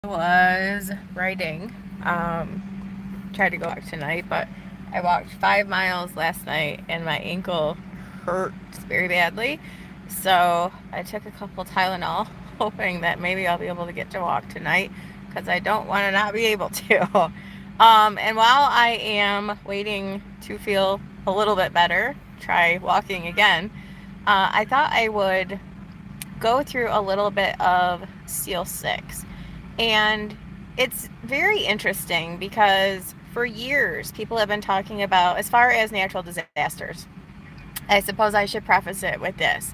Was writing. Tried to go walk tonight, but I walked 5 miles last night and my ankle hurts very badly. So I took a couple Tylenol, hoping that maybe I'll be able to get to walk tonight because I don't want to not be able to. And while I am waiting to feel a little bit better, try walking again, I thought I would go through a little bit of Seal 6. And it's very interesting because for years people have been talking about, as far as natural disasters, I suppose I should preface it with this.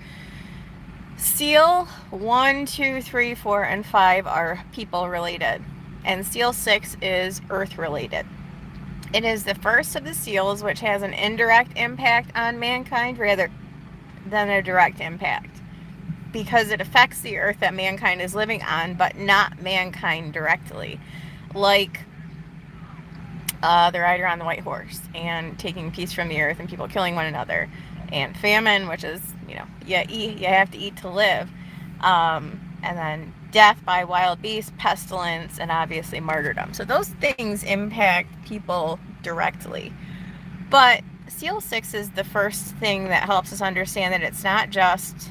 Seal 1, 2, 3, 4, and 5 are people related, and Seal 6 is Earth related. It is the first of the seals which has an indirect impact on mankind rather than a direct impact, because it affects the earth that mankind is living on, but not mankind directly. Like the rider on the white horse and taking peace from the earth and people killing one another, and famine, which is, you have to eat to live, and then death by wild beasts, pestilence, and obviously martyrdom. So those things impact people directly. But Seal 6 is the first thing that helps us understand that it's not just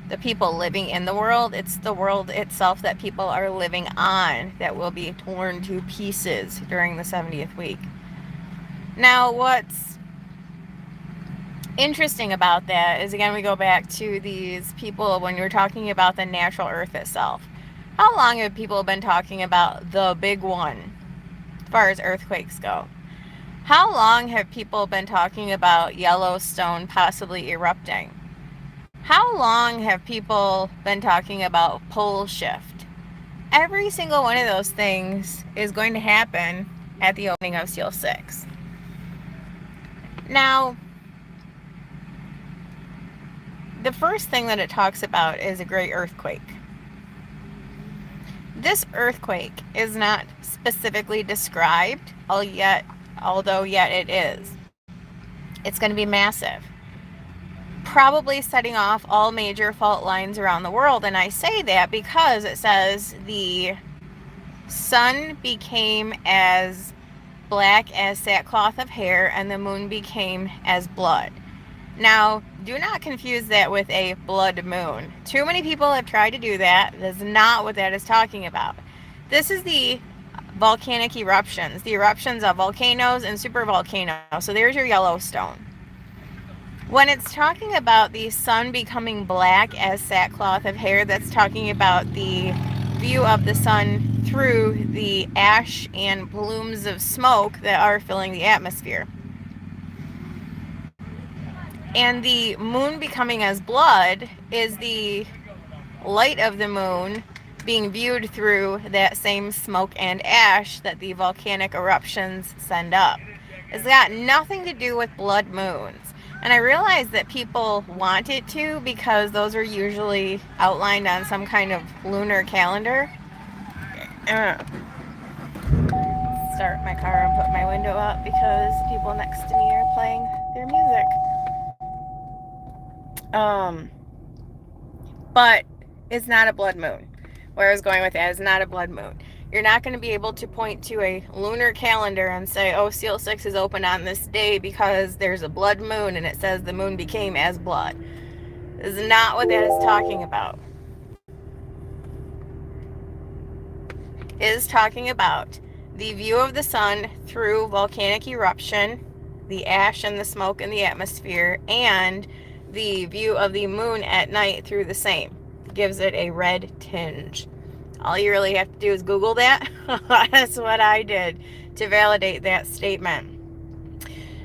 the people living in the world, it's the world itself that people are living on that will be torn to pieces during the 70th week. Now, what's interesting about that is, again, we go back to these people when you're talking about the natural earth itself. How long have people been talking about the big one as far as earthquakes go? How long have people been talking about Yellowstone possibly erupting? How long have people been talking about pole shift? Every single one of those things is going to happen at the opening of Seal 6. Now, the first thing that it talks about is a great earthquake. This earthquake is not specifically described, although yet it is. It's going to be massive, probably setting off all major fault lines around the world. And I say that because it says the sun became as black as sackcloth of hair and the moon became as blood. Now, do not confuse that with a blood moon. Too many people have tried to do that. That's not what that is talking about. This is the volcanic eruptions, the eruptions of volcanoes and supervolcanoes. So there's your Yellowstone. When it's talking about the sun becoming black as sackcloth of hair, that's talking about the view of the sun through the ash and plumes of smoke that are filling the atmosphere. And the moon becoming as blood is the light of the moon being viewed through that same smoke and ash that the volcanic eruptions send up. It's got nothing to do with blood moons. And I realize that people want it to because those are usually outlined on some kind of lunar calendar. Start my car and put my window up because people next to me are playing their music. But it's not a blood moon. Where I was going with that is not a blood moon. You're not going to be able to point to a lunar calendar and say, oh, Seal 6 is open on this day because there's a blood moon and it says the moon became as blood. This is not what that is talking about. It is talking about the view of the sun through volcanic eruption, the ash and the smoke in the atmosphere, and the view of the moon at night through the same. Gives it a red tinge. All you really have to do is Google that. That's what I did to validate that statement.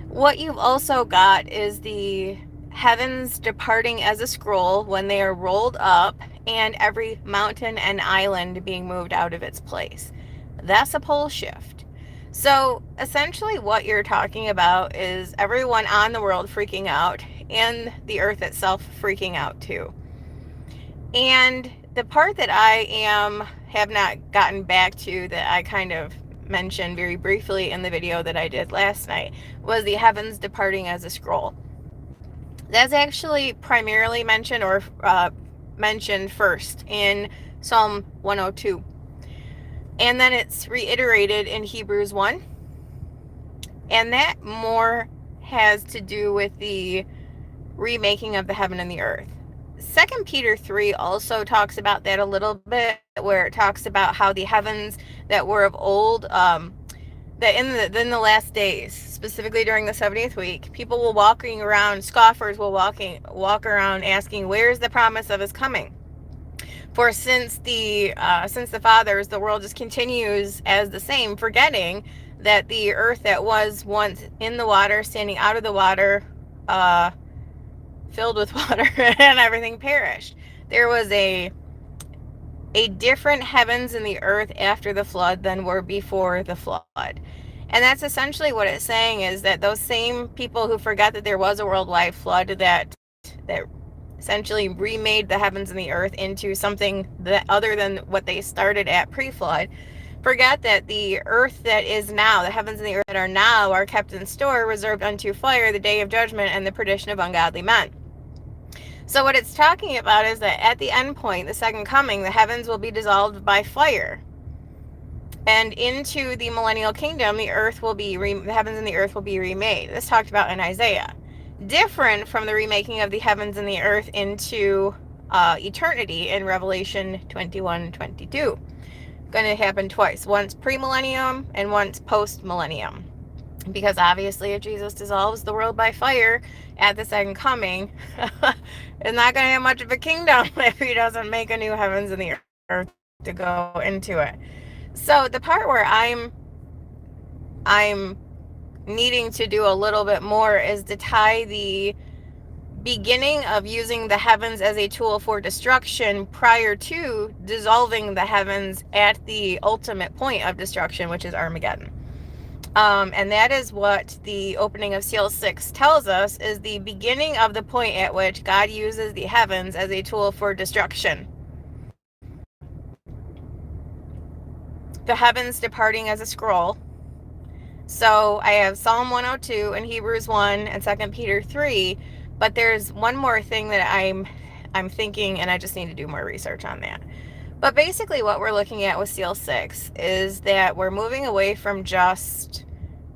What you've also got is the heavens departing as a scroll when they are rolled up, and every mountain and island being moved out of its place. That's a pole shift. So essentially what you're talking about is everyone on the world freaking out and the earth itself freaking out too. And the part that I have not gotten back to, that I kind of mentioned very briefly in the video that I did last night, was the heavens departing as a scroll. That's actually primarily mentioned first in Psalm 102. And then it's reiterated in Hebrews 1. And that more has to do with the remaking of the heaven and the earth. 2 Peter 3 also talks about that a little bit, where it talks about how the heavens that were of old, that in the last days, specifically during the 70th week, people will walking around, scoffers will walk around asking, where's the promise of his coming? For since the fathers, the world just continues as the same, forgetting that the earth that was once in the water, standing out of the water, filled with water, and everything perished. There was a different heavens and the earth after the flood than were before the flood. And that's essentially what it's saying, is that those same people who forgot that there was a worldwide flood that essentially remade the heavens and the earth into something that other than what they started at pre-flood, forget that the earth that is now, the heavens and the earth that are now, are kept in store, reserved unto fire, the day of judgment, and the perdition of ungodly men. So what it's talking about is that at the end point, the second coming, the heavens will be dissolved by fire. And into the millennial kingdom, the heavens and the earth will be remade. This talked about in Isaiah. Different from the remaking of the heavens and the earth into eternity in Revelation 21:22. Going to happen twice, once pre-millennium and once post-millennium. Because obviously if Jesus dissolves the world by fire at the second coming, it's not going to have much of a kingdom if he doesn't make a new heavens and the earth to go into it. So the part where I'm needing to do a little bit more is to tie the beginning of using the heavens as a tool for destruction prior to dissolving the heavens at the ultimate point of destruction, which is Armageddon. And that is what the opening of Seal 6 tells us, is the beginning of the point at which God uses the heavens as a tool for destruction. The heavens departing as a scroll. So I have Psalm 102 and Hebrews 1 and 2 Peter 3, but there's one more thing that I'm thinking, and I just need to do more research on that. But basically what we're looking at with Seal 6 is that we're moving away from just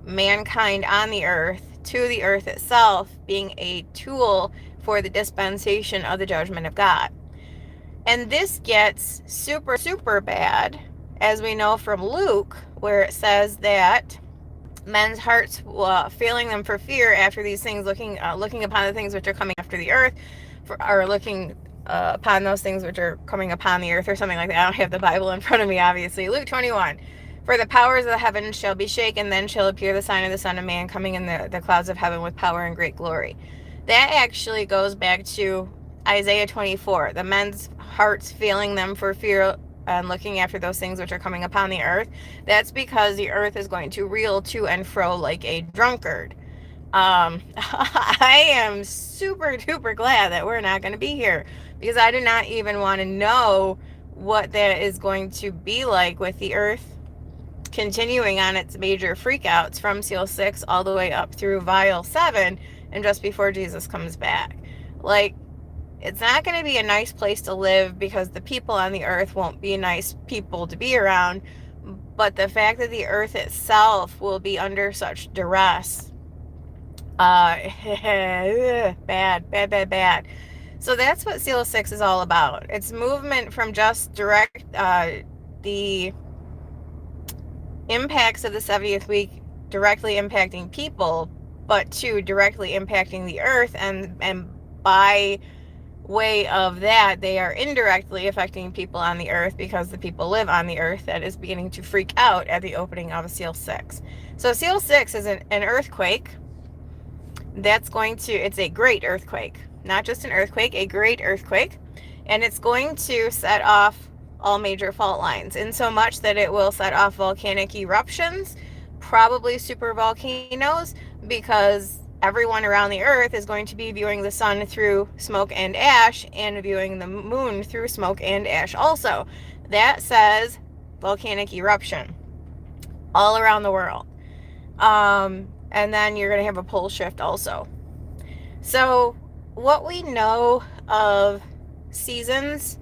mankind on the earth to the earth itself being a tool for the dispensation of the judgment of God. And this gets super, super bad, as we know from Luke, where it says that men's hearts failing them for fear after these things, looking upon the things which are coming after the earth, or looking upon those things which are coming upon the earth, or something like that. I don't have the Bible in front of me, obviously. Luke 21. For the powers of the heavens shall be shaken, then shall appear the sign of the Son of Man coming in the clouds of heaven with power and great glory. That actually goes back to Isaiah 24. The men's hearts failing them for fear and looking after those things which are coming upon the earth. That's because the earth is going to reel to and fro like a drunkard. I am super duper glad that we're not going to be here, because I do not even want to know what that is going to be like, with the earth continuing on its major freakouts from Seal 6 all the way up through Vial 7 and just before Jesus comes back. Like, it's not going to be a nice place to live, because the people on the earth won't be nice people to be around, but the fact that the earth itself will be under such duress, bad. So that's what Seal 6 is all about. It's movement from just direct the impacts of the 70th week directly impacting people, but to directly impacting the earth, and by way of that, they are indirectly affecting people on the earth, because the people live on the earth that is beginning to freak out at the opening of Seal 6. So Seal 6 is an earthquake that's it's a great earthquake, not just an earthquake, a great earthquake, and it's going to set off all major fault lines, in so much that it will set off volcanic eruptions, probably super volcanoes, because everyone around the earth is going to be viewing the sun through smoke and ash, and viewing the moon through smoke and ash also. That says volcanic eruption all around the world. And then you're going to have a pole shift also. So what we know of seasons,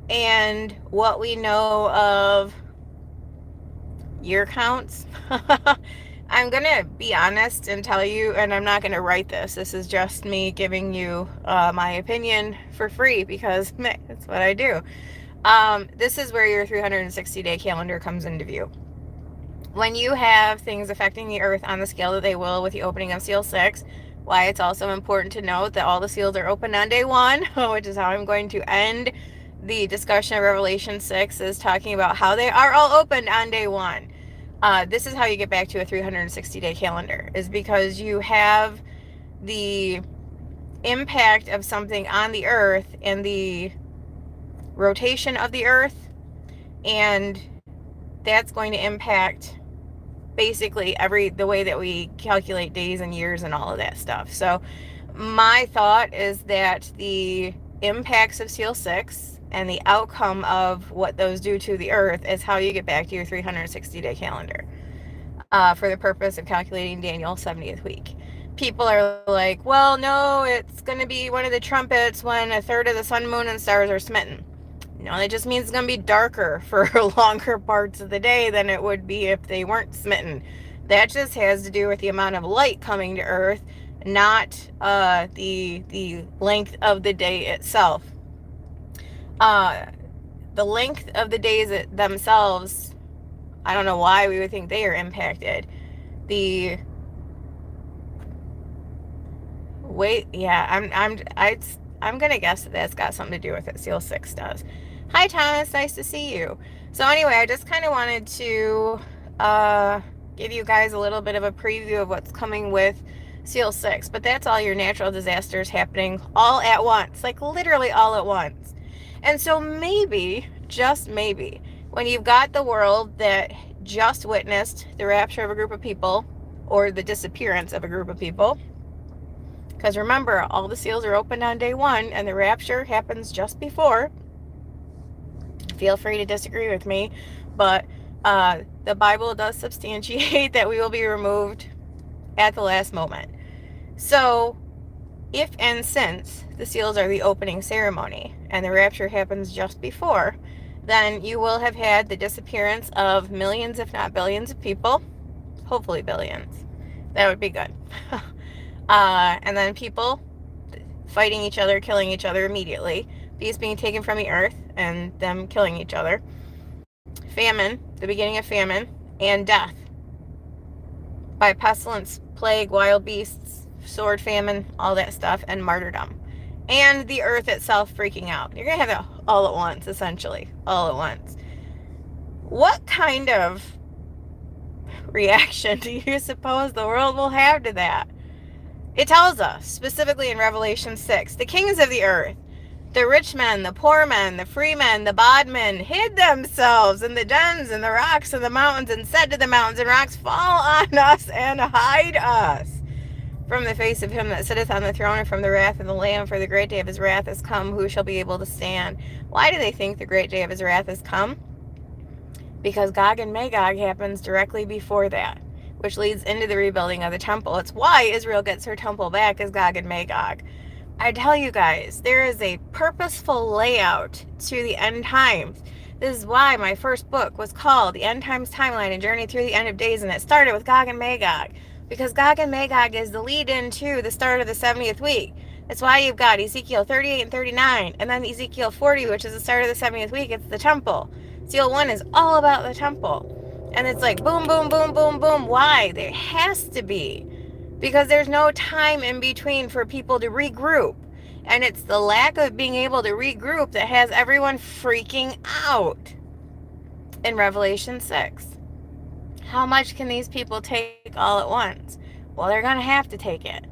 and what we know of year counts. I'm going to be honest and tell you, and I'm not going to write this. This is just me giving you my opinion for free because that's what I do. This is where your 360-day calendar comes into view. When you have things affecting the earth on the scale that they will with the opening of Seal 6, why it's also important to note that all the seals are open on day 1, which is how I'm going to end the discussion of Revelation 6, is talking about how they are all opened on day 1. This is how you get back to a 360-day calendar, is because you have the impact of something on the earth and the rotation of the earth, and that's going to impact basically the way that we calculate days and years and all of that stuff. So my thought is that the impacts of Seal 6 and the outcome of what those do to the earth is how you get back to your 360-day calendar for the purpose of calculating Daniel's 70th week. People are like, well, no, it's going to be one of the trumpets when a third of the sun, moon, and stars are smitten. No, that just means it's going to be darker for longer parts of the day than it would be if they weren't smitten. That just has to do with the amount of light coming to Earth, not the length of the day itself. The length of the days themselves, I don't know why we would think they are impacted. The wait, yeah, I'm gonna guess that that's got something to do with it. Seal 6 does. Hi, Thomas. Nice to see you. So anyway, I just kind of wanted to give you guys a little bit of a preview of what's coming with Seal 6. But that's all your natural disasters happening all at once, like literally all at once. And so maybe, just maybe, when you've got the world that just witnessed the rapture of a group of people or the disappearance of a group of people, because remember, all the seals are opened on day 1 and the rapture happens just before. Feel free to disagree with me, but the Bible does substantiate that we will be removed at the last moment. So, if and since the seals are the opening ceremony and the rapture happens just before, then you will have had the disappearance of millions, if not billions of people. Hopefully billions. That would be good. And then people fighting each other, killing each other immediately. Beasts being taken from the earth and them killing each other. Famine, the beginning of famine, and death by pestilence, plague, wild beasts, sword, famine, all that stuff, and martyrdom. And the earth itself freaking out. You're going to have it all at once, essentially. All at once. What kind of reaction do you suppose the world will have to that? It tells us, specifically in Revelation 6, the kings of the earth, the rich men, the poor men, the free men, the bondmen, hid themselves in the dens and the rocks and the mountains and said to the mountains and rocks, fall on us and hide us from the face of him that sitteth on the throne and from the wrath of the Lamb, for the great day of his wrath is come. Who shall be able to stand? Why do they think the great day of his wrath is come? Because Gog and Magog happens directly before that, which leads into the rebuilding of the temple. It's why Israel gets her temple back as Gog and Magog. I tell you guys, there is a purposeful layout to the end times. This is why my first book was called The End Times Timeline and Journey Through the End of Days, and it started with Gog and Magog, because Gog and Magog is the lead into the start of the 70th week. That's why you've got Ezekiel 38 and 39, and then Ezekiel 40, which is the start of the 70th week. It's the temple. Seal 1 is all about the temple. And it's like boom, boom, boom, boom, boom. Why? There has to be. Because there's no time in between for people to regroup. And it's the lack of being able to regroup that has everyone freaking out in Revelation 6. How much can these people take all at once? Well, they're going to have to take it.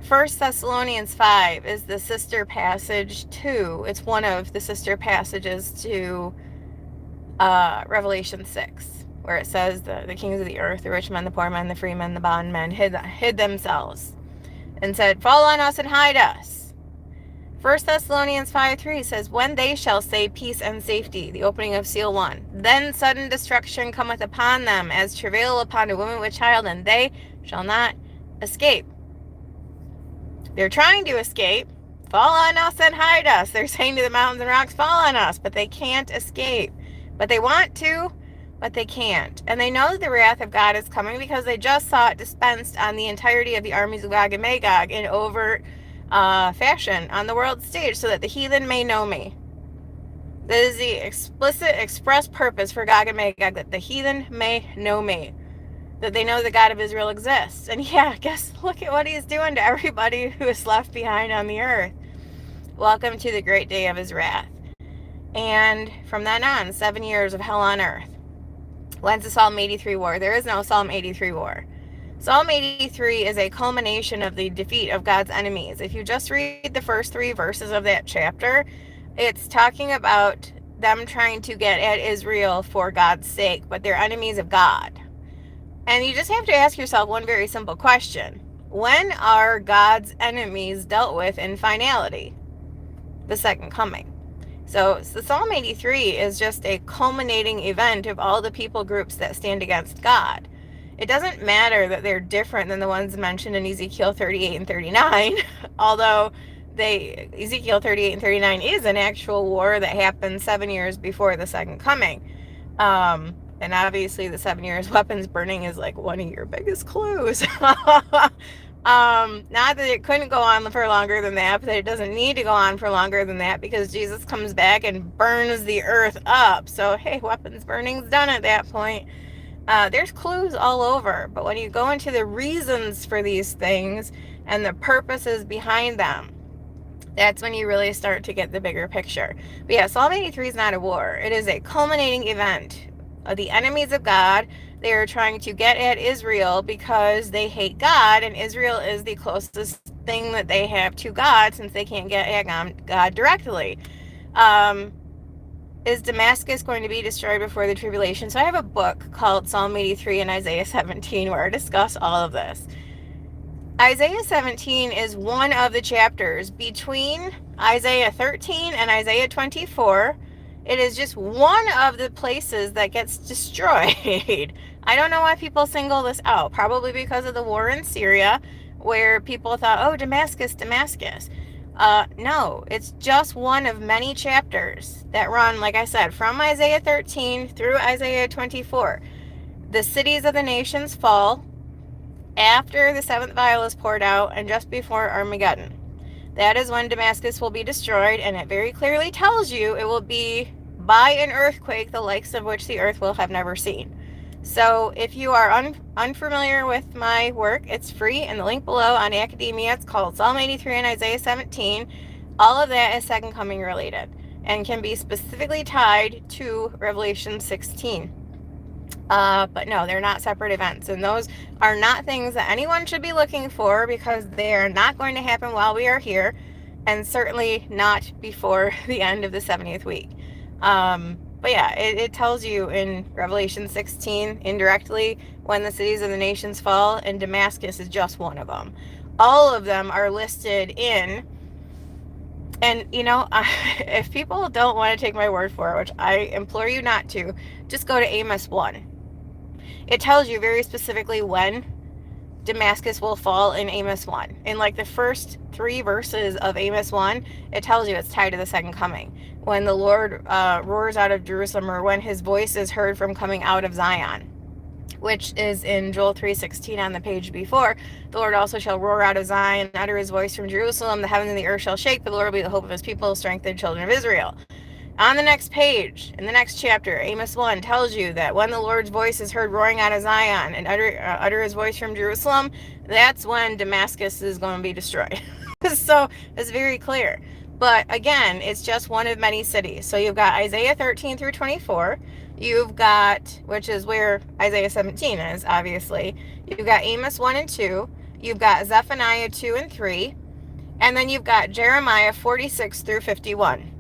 1 Thessalonians 5 is the sister passage to, it's one of the sister passages to Revelation 6. Where it says the kings of the earth, the rich men, the poor men, the free men, the bondmen hid themselves and said, fall on us and hide us. 1 Thessalonians 5:3 says, when they shall say peace and safety, the opening of seal 1, then sudden destruction cometh upon them as travail upon a woman with child, and they shall not escape. They're trying to escape. Fall on us and hide us. They're saying to the mountains and rocks, fall on us, but they can't escape. But they want to. but they can't. And they know that the wrath of God is coming because they just saw it dispensed on the entirety of the armies of Gog and Magog in overt fashion on the world stage, so that the heathen may know me. That is the explicit, express purpose for Gog and Magog, that the heathen may know me. That they know the God of Israel exists. And yeah, look at what he's doing to everybody who is left behind on the earth. Welcome to the great day of his wrath. And from then on, 7 years of hell on earth. When's the Psalm 83 war? There is no Psalm 83 war. Psalm 83 is a culmination of the defeat of God's enemies. If you just read the first 3 verses of that chapter, it's talking about them trying to get at Israel for God's sake, but they're enemies of God. And you just have to ask yourself one very simple question. When are God's enemies dealt with in finality? The second coming. So Psalm 83 is just a culminating event of all the people groups that stand against God. It doesn't matter that they're different than the ones mentioned in Ezekiel 38 and 39, although Ezekiel 38 and 39 is an actual war that happened 7 years before the second coming. And obviously the 7 years weapons burning is like one of your biggest clues. Not that it couldn't go on for longer than that, but that it doesn't need to go on for longer than that, because Jesus comes back and burns the earth up. So, hey, weapons burning's done at that point. There's clues all over, but when you go into the reasons for these things and the purposes behind them, that's when you really start to get the bigger picture. But yeah, Psalm 83 is not a war. It is a culminating event. The enemies of God, they are trying to get at Israel because they hate God, and Israel is the closest thing that they have to God, since they can't get at God directly. Is Damascus going to be destroyed before the tribulation? So I have a book called Psalm 83 and Isaiah 17 where I discuss all of this. Isaiah 17 is one of the chapters between Isaiah 13 and Isaiah 24. It is just one of the places that gets destroyed. I don't know why people single this out. Probably because of the war in Syria, where people thought, oh, Damascus. No, it's just one of many chapters that run, like I said, from Isaiah 13 through Isaiah 24. The cities of the nations fall after the 7th vial is poured out and just before Armageddon. That is when Damascus will be destroyed, and it very clearly tells you it will be by an earthquake, the likes of which the earth will have never seen. So if you are unfamiliar with my work, it's free in the link below on academia. It's called Psalm 83 and Isaiah 17. All of that is second coming related and can be specifically tied to Revelation 16. But no, they're not separate events, and those are not things that anyone should be looking for, because they are not going to happen while we are here, and certainly not before the end of the 70th week. But yeah, it tells you in Revelation 16 indirectly when the cities of the nations fall, and Damascus is just one of them. All of them are listed in, and if people don't want to take my word for it, which I implore you not to, just go to Amos 1. It tells you very specifically when Damascus will fall in Amos 1. In like the first 3 verses of Amos 1, it tells you it's tied to the second coming. When the Lord roars out of Jerusalem, or when his voice is heard from coming out of Zion, which is in Joel 3:16 on the page before. The Lord also shall roar out of Zion, utter his voice from Jerusalem. The heavens and the earth shall shake, but the Lord will be the hope of his people, strength of the children of Israel. On the next page, in the next chapter, Amos 1 tells you that when the Lord's voice is heard roaring out of Zion and utter his voice from Jerusalem, that's when Damascus is going to be destroyed. So it's very clear. But again, it's just one of many cities. So you've got Isaiah 13 through 24. You've got, which is where Isaiah 17 is, obviously. You've got Amos 1 and 2. You've got Zephaniah 2 and 3. And then you've got Jeremiah 46 through 51.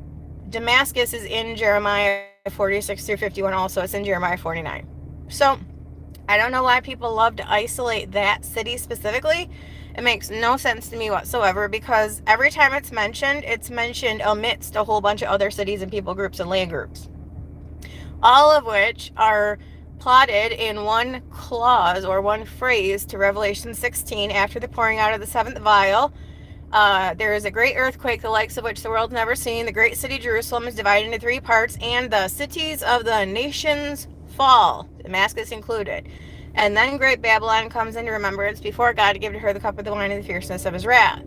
Damascus is in Jeremiah 46 through 51 also. It's in Jeremiah 49. So I don't know why people love to isolate that city specifically. It makes no sense to me whatsoever, because every time it's mentioned amidst a whole bunch of other cities and people groups and land groups, all of which are plotted in one clause or one phrase to Revelation 16 after the pouring out of the 7th vial. There is a great earthquake, the likes of which the world's never seen. The great city Jerusalem is divided into 3 parts, and the cities of the nations fall, Damascus included. And then great Babylon comes into remembrance before God gave to her the cup of the wine of the fierceness of his wrath.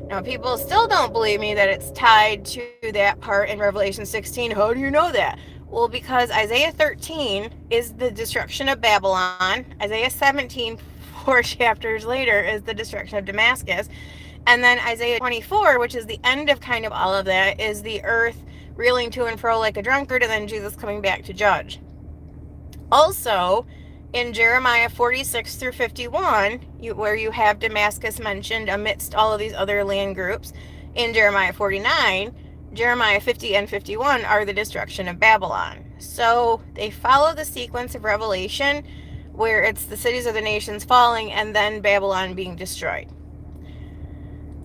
Now, people still don't believe me that it's tied to that part in Revelation 16. How do you know that? Well, because Isaiah 13 is the destruction of Babylon. Isaiah 17, 4 chapters later, is the destruction of Damascus. And then Isaiah 24, which is the end of kind of all of that, is the earth reeling to and fro like a drunkard, and then Jesus coming back to judge. Also, in Jeremiah 46 through 51, where you have Damascus mentioned amidst all of these other land groups, in Jeremiah 49, Jeremiah 50 and 51 are the destruction of Babylon. So they follow the sequence of Revelation where it's the cities of the nations falling and then Babylon being destroyed.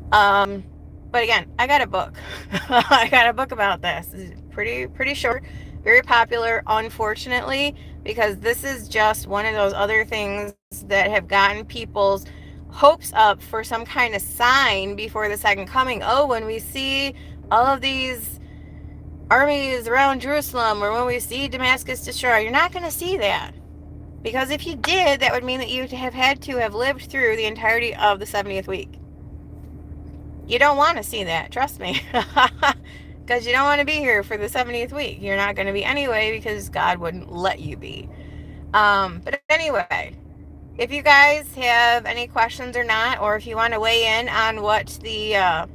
But again, I got a book. I got a book about this. It's pretty short, very popular, unfortunately, because this is just one of those other things that have gotten people's hopes up for some kind of sign before the second coming. Oh, when we see all of these armies around Jerusalem, or when we see Damascus destroyed, you're not going to see that. Because if you did, that would mean that you have had to have lived through the entirety of the 70th week. You don't want to see that, trust me. Because you don't want to be here for the 70th week. You're not going to be anyway because God wouldn't let you be. But anyway, if you guys have any questions or not, or if you want to weigh in on what the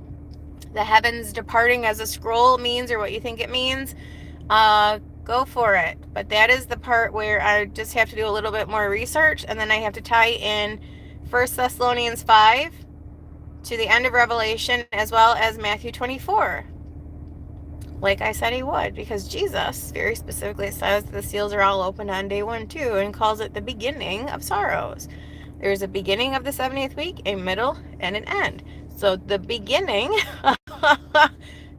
heavens departing as a scroll means or what you think it means, go for it. But that is the part where I just have to do a little bit more research, and then I have to tie in 1 Thessalonians 5 to the end of Revelation, as well as Matthew 24. Like I said he would, because Jesus very specifically says the seals are all open on day 1 too, and calls it the beginning of sorrows. There's a beginning of the 70th week, a middle, and an end. So the beginning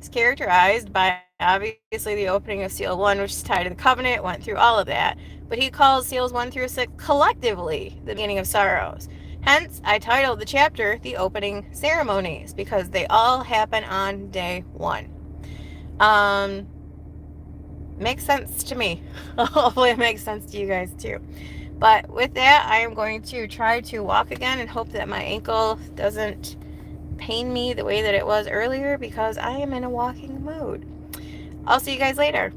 is characterized by obviously the opening of seal 1, which is tied to the covenant, went through all of that. But he calls seals 1 through 6 collectively the beginning of sorrows. Hence, I titled the chapter The Opening Ceremonies, because they all happen on day 1. Makes sense to me. Hopefully it makes sense to you guys too. But with that, I am going to try to walk again and hope that my ankle doesn't pain me the way that it was earlier, because I am in a walking mode. I'll see you guys later.